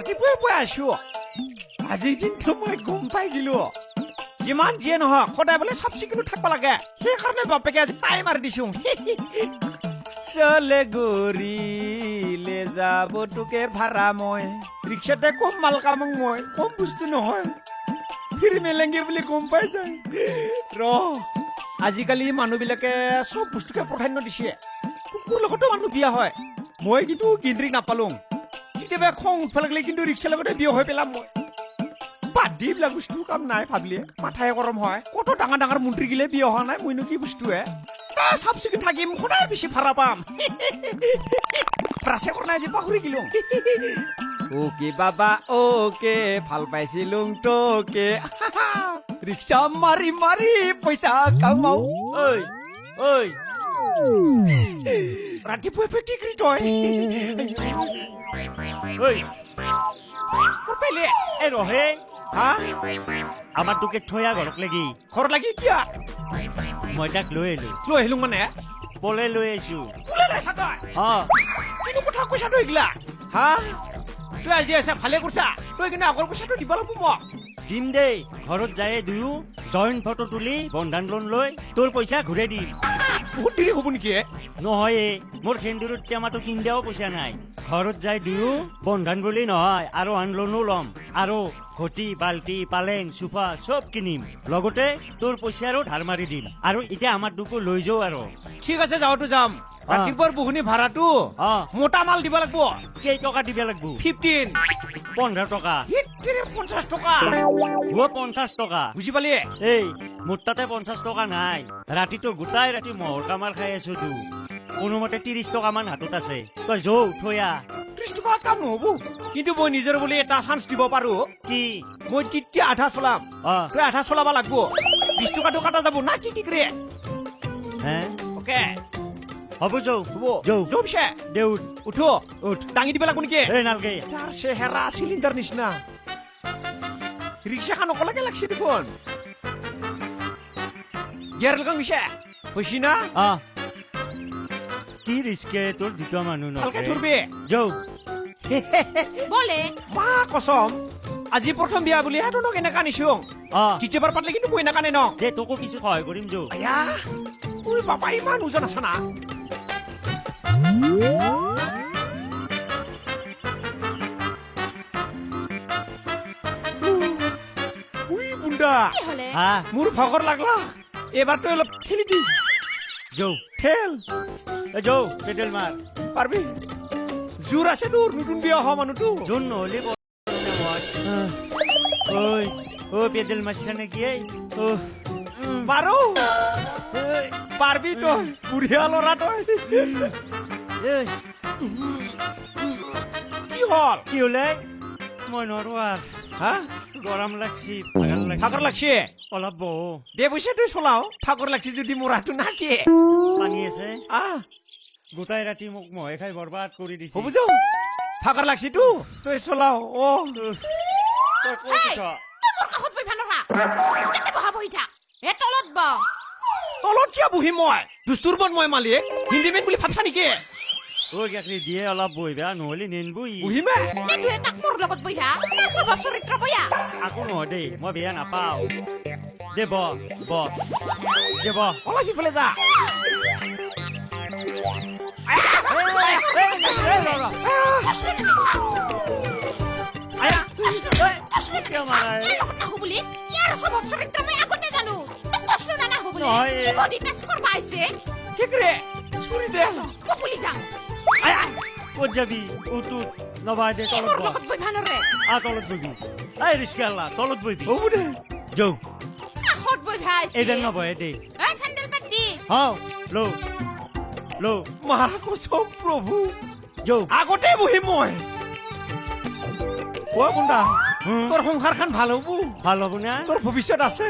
ৰাতিপুৱাই পুৱাই আছো আজি কিন্তু মই গম পাই গিলো যিমান যিয়ে নহওক সদায় বোলে চাফ চিকুণ থাকিব লাগে সেইকাৰণে বাপেকে আজি টাই মাৰি দিছো চলে গৰিলে যাব তোকে ভাড়া মই ৰিক্সাতে কম মাল কামক মই কম বস্তু নহয় ফিৰি মেলেংগে বুলি গম পাই যায় ৰ আজিকালি মানুহবিলাকে চব বস্তুকে প্ৰাধান্য দিছে কুকুৰ লগতো মানুহ বিয়া হয় মই কিন্তু গিন্দ্ৰিক নাপালো কেতিয়াবা খং উঠবা লাগিলে কিন্তু ৰিক্সাৰ লগতে বিয়া হৈ পেলাম মই বাদ দি এইবিলাক বস্তু কাম নাই ভাবিলে মাথাই গৰম হয় কত ডাঙৰ ডাঙৰ মন্ত্ৰী গিলে বিয়া হোৱা নাই মইনো কি বস্তুৱে চাফ চিকুণ থাকিম সদায় বেছি ভাড়া পাম ব্ৰাছে কৰা নাই যে পাহৰি গিলো ওকে বাবা ওকে ভাল পাইছিলো তোকে ৰিক্সা মাৰি মাৰি পইচা কামাও ঐ ঐ ৰাতিপুৱাই পেটি কৰি তই ঐ ক'ত পাইলে এ ৰহে হা আমাৰ তোকে থৈয়া ঘৰত লাগি ঘৰত লাগি কিয়া মই তাক লৈ আহিলো মানে পলে লৈ আহিছো কোলে লৈছা তই কিনো কথা কৈছা তই এইগিলা হা তই আজি আছে ভালে কৰিছা তই কিন্তু আগৰ পইচাটো দিব লাগিব মোক দিম দেই ঘৰত যায় দুয়ো জইণ্ট ফটো তুলি বন্ধন লোন লৈ তোৰ পইচা ঘূৰাই দিম বহুত দেৰি হ'ব নেকি নহয় মোৰ সেন্দুৰত টেমাটো কিনিলেও পইচা নাই ঘৰত যায় দুয়ো বন্ধন বুলি নহয় আৰু আন লোনো ল'ম আৰু ঘটি বাল্টি পালেং চোফা চব কিনিম লগতে তোৰ পইচাৰো ধাৰ মাৰি দিম আৰু এতিয়া আমাৰ দুকো লৈ যাও আৰু ঠিক আছে যাওঁতো যাম ৰাতিপুৱাৰ বহুনি ভাড়াটো মোটা মাল দিব লাগিব কেই টকা দিব লাগিব 15 15 টকা 50 টকা 50 টকা বুজি পালি এই মোৰ তাতে 50 টকা নাই ৰাতিটো গোটাই ৰাতি মহৰ কামাৰ খাই আছো তো কোনোমতে 30 টকা মান হাতত আছে তই যৌ থৈয়া 30 টকা কাম নহব কিন্তু মই নিজৰ বুলি এটা চান্স দিব পাৰো কি মই তেতিয়া আধা চলাম তই আধা চলাব লাগিব 20 টকাটো কাটা যাব না কি কৰে হে ওকে হ'ব যৌ যৌ যৌ পিছে দেউত উঠো উঠ দাঙি দিব লাগিব নেকি এই নালগে তাৰ চেহেৰা চিলিণ্ডাৰ নিচিনা ৰিক্সাখন অকলেকে লাগছে দেখোন গিয়াৰ লগাম পিছে হৈছি না কি ৰিস্কে তোৰ দুটা মানুহ ভালকে নকৰে ধৰবি যৌ বলে মা কসম আজি প্ৰথম বিয়া বুলি হেতনক এনেকা নিছো দ্বিতীয়বাৰ পাতলে কিন্তু মই এনেকা নে ন দে তোকো কিছু সহায় কৰিম যৌ আয়া ঐ বাবা ইমান ওজন আছে না বুন্দা মোৰ ভাগৰ লাগলা এবাৰ তই অলপ ঠেলি দি যৌ ঠেল যৌ পেডেল মাৰ পাৰবি জোৰ আছে তোৰ নতুন বিয়া হোৱা মানুহটো যোন নহলে ঐ পেডেল মাৰছা নেকি পাৰো পাৰবি তই বুঢ়িয়া ল'ৰা তই কি হল কি হলে মই নোৱাৰো আৰু হা গৰম লাগছি ভাগৰ লাগছে অলপ বহু দে পইচা তই চলাও ভাগৰ লাগছে যদি মোৰ হাতটো নাকে পানী আছে গোটাই ৰাতি মোক মহে খাই বৰবাদ কৰি দিছে হ'ব যাও ভাগৰ লাগছে তো তই চলাও তই কৈছ মোৰ কাষত বহি ভানৰা কেতে বহা বহি থাক এ তলত বহ তলত কিয় বহি মই দুস্তুৰ বন মই মালিক হিন্দী মেন বুলি ভাবছা নেকি গাখৰি দিয়ে অলপ বহিবা নহলে নেনবই বহিমে তুই তাক মোৰ লগত বহি থাক স্বভাৱ চৰিত্ৰ বয়া আকৌ নহয় দেই মই বেয়া নাপাও দে ব দে ব অলপ সিফালে যা বুলি ইয়াৰ স্বভাৱ চৰিত্ৰ মই আগতে জানো তোক কষ্ট নানা হ'ব নহয়। বডি টেষ্ট কৰিব আহিছে কি কৰে চুৰি দে কপুলি যাওঁ ক'ত যাবি উতুত নবাই দে তলত মোৰ ব লগত বহি ভানৰে তলত বহিবি এই ৰিস্কাল্লা তলত বহিবি হ'ব দে যৌ কাষত বহি ভাইছে এইডাল নবহে দেই এই চেণ্ডেল পাতি লো মা কসম প্ৰভু যৌ আগতে বহি মই বুন্দা তোৰ সংসাৰখন ভাল হ'ব ভাল হ'ব না তোৰ ভৱিষ্যত আছে